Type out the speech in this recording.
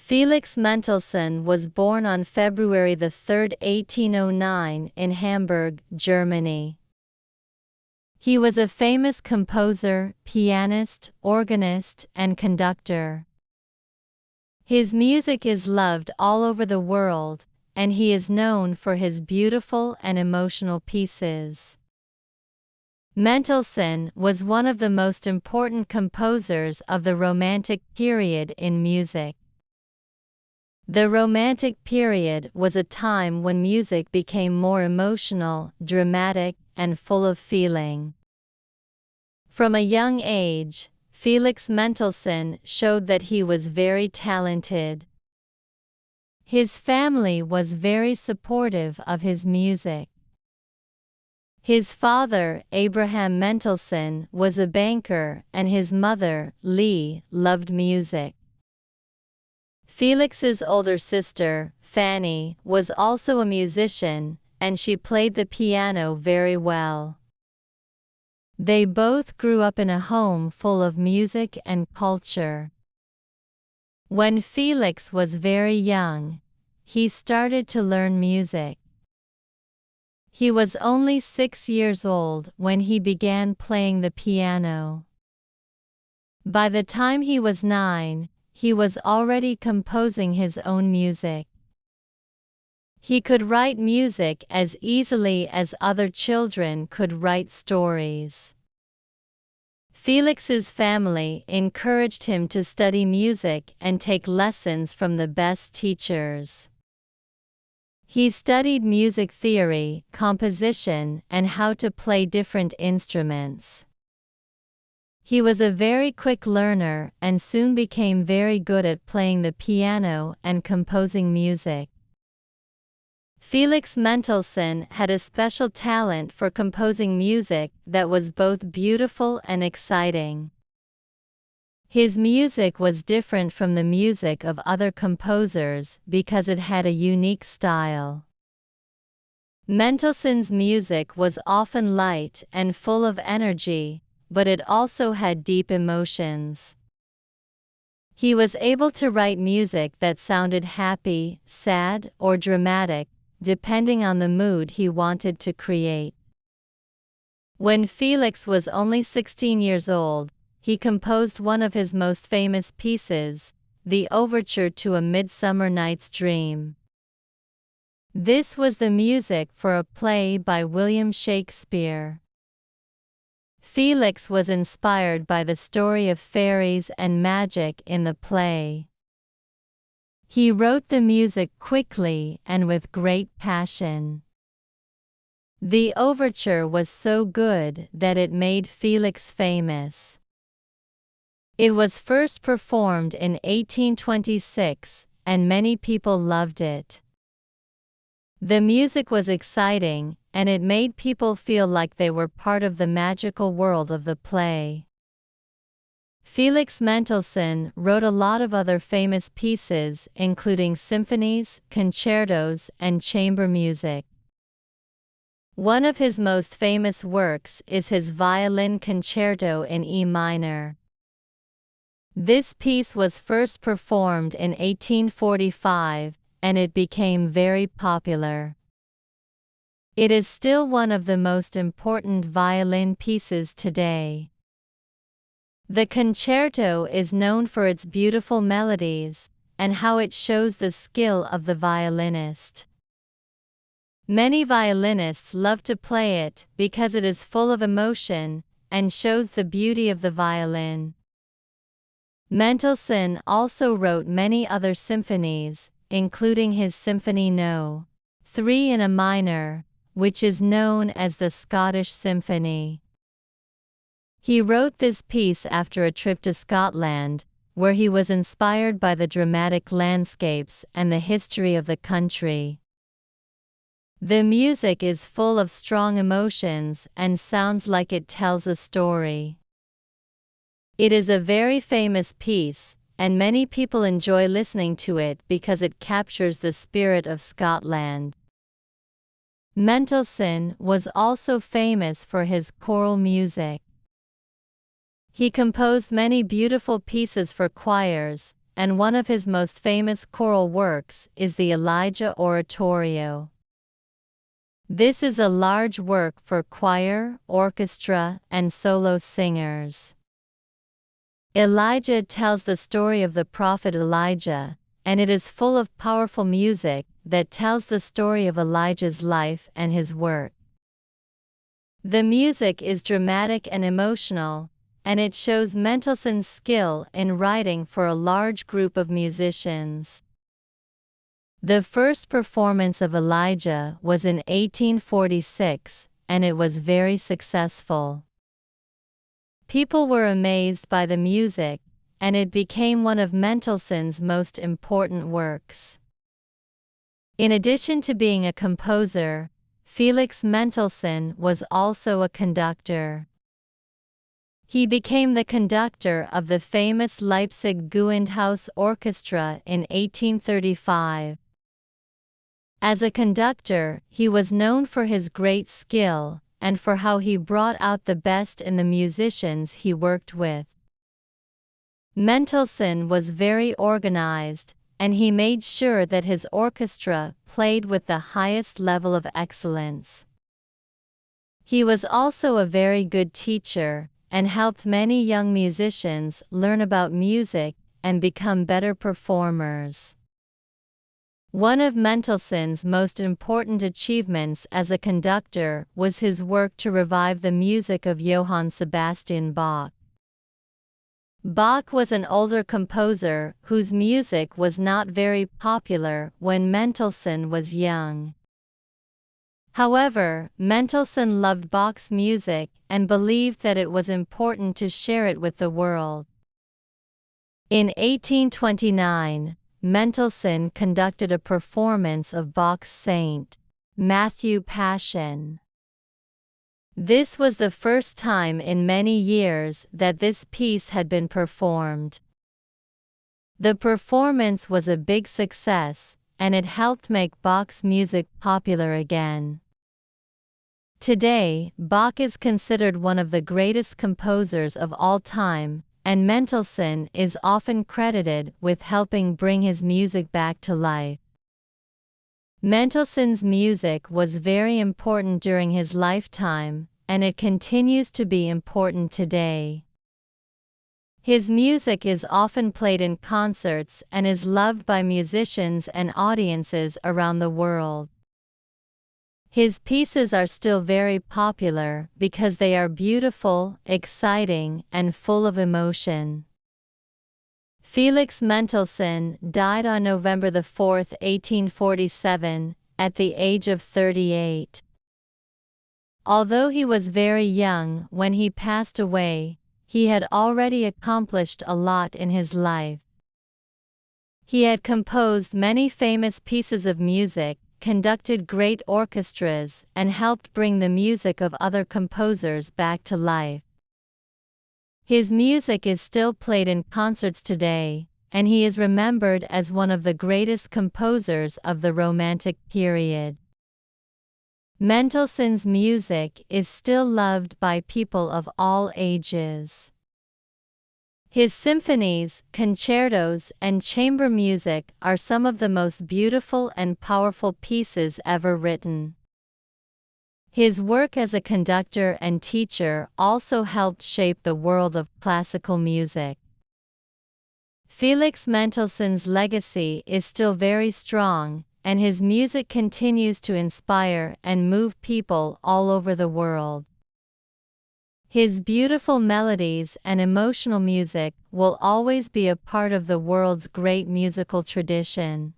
Felix Mendelssohn was born on February 3, 1809 in Hamburg, Germany. He was a famous composer, pianist, organist, and conductor. His music is loved all over the world, and he is known for his beautiful and emotional pieces. Mendelssohn was one of the most important composers of the Romantic period in music. The Romantic period was a time when music became more emotional, dramatic, and full of feeling. From a young age, Felix Mendelssohn showed that he was very talented. His family was very supportive of his music. His father, Abraham Mendelssohn, was a banker, and his mother, Lee, loved music. Felix's older sister, Fanny, was also a musician, and she played the piano very well. They both grew up in a home full of music and culture. When Felix was very young, he started to learn music. He was only 6 years old when he began playing the piano. By the time he was 9, he was already composing his own music. He could write music as easily as other children could write stories. Felix's family encouraged him to study music and take lessons from the best teachers. He studied music theory, composition, and how to play different instruments. He was a very quick learner and soon became very good at playing the piano and composing music. Felix Mendelssohn had a special talent for composing music that was both beautiful and exciting. His music was different from the music of other composers because it had a unique style. Mendelssohn's music was often light and full of energy, but it also had deep emotions. He was able to write music that sounded happy, sad, or dramatic, depending on the mood he wanted to create. When Felix was only 16 years old, he composed one of his most famous pieces, the overture to A Midsummer Night's Dream. This was the music for a play by William Shakespeare. Felix was inspired by the story of fairies and magic in the play. He wrote the music quickly and with great passion. The overture was so good that it made Felix famous. It was first performed in 1826, and many people loved it. The music was exciting, and it made people feel like they were part of the magical world of the play. Felix Mendelssohn wrote a lot of other famous pieces, including symphonies, concertos, and chamber music. One of his most famous works is his Violin Concerto in E minor. This piece was first performed in 1845, and it became very popular. It is still one of the most important violin pieces today. The concerto is known for its beautiful melodies, and how it shows the skill of the violinist. Many violinists love to play it because it is full of emotion, and shows the beauty of the violin. Mendelssohn also wrote many other symphonies, including his Symphony No. 3 in A minor, which is known as the Scottish Symphony. He wrote this piece after a trip to Scotland, where he was inspired by the dramatic landscapes and the history of the country. The music is full of strong emotions and sounds like it tells a story. It is a very famous piece, and many people enjoy listening to it because it captures the spirit of Scotland. Mendelssohn was also famous for his choral music. He composed many beautiful pieces for choirs, and one of his most famous choral works is the Elijah Oratorio. This is a large work for choir, orchestra, and solo singers. Elijah tells the story of the prophet Elijah, and it is full of powerful music that tells the story of Elijah's life and his work. The music is dramatic and emotional, and it shows Mendelssohn's skill in writing for a large group of musicians. The first performance of Elijah was in 1846, and it was very successful. People were amazed by the music, and it became one of Mendelssohn's most important works. In addition to being a composer, Felix Mendelssohn was also a conductor. He became the conductor of the famous Leipzig Gewandhaus Orchestra in 1835. As a conductor, he was known for his great skill, and for how he brought out the best in the musicians he worked with. Mendelssohn was very organized, and he made sure that his orchestra played with the highest level of excellence. He was also a very good teacher, and helped many young musicians learn about music and become better performers. One of Mendelssohn's most important achievements as a conductor was his work to revive the music of Johann Sebastian Bach. Bach was an older composer whose music was not very popular when Mendelssohn was young. However, Mendelssohn loved Bach's music and believed that it was important to share it with the world. In 1829, Mendelssohn conducted a performance of Bach's St. Matthew Passion. This was the first time in many years that this piece had been performed. The performance was a big success, and it helped make Bach's music popular again. Today, Bach is considered one of the greatest composers of all time, and Mendelssohn is often credited with helping bring his music back to life. Mendelssohn's music was very important during his lifetime, and it continues to be important today. His music is often played in concerts and is loved by musicians and audiences around the world. His pieces are still very popular because they are beautiful, exciting, and full of emotion. Felix Mendelssohn died on November 4, 1847, at the age of 38. Although he was very young when he passed away, he had already accomplished a lot in his life. He had composed many famous pieces of music, conducted great orchestras, and helped bring the music of other composers back to life. His music is still played in concerts today, and he is remembered as one of the greatest composers of the Romantic period. Mendelssohn's music is still loved by people of all ages. His symphonies, concertos, and chamber music are some of the most beautiful and powerful pieces ever written. His work as a conductor and teacher also helped shape the world of classical music. Felix Mendelssohn's legacy is still very strong, and his music continues to inspire and move people all over the world. His beautiful melodies and emotional music will always be a part of the world's great musical tradition.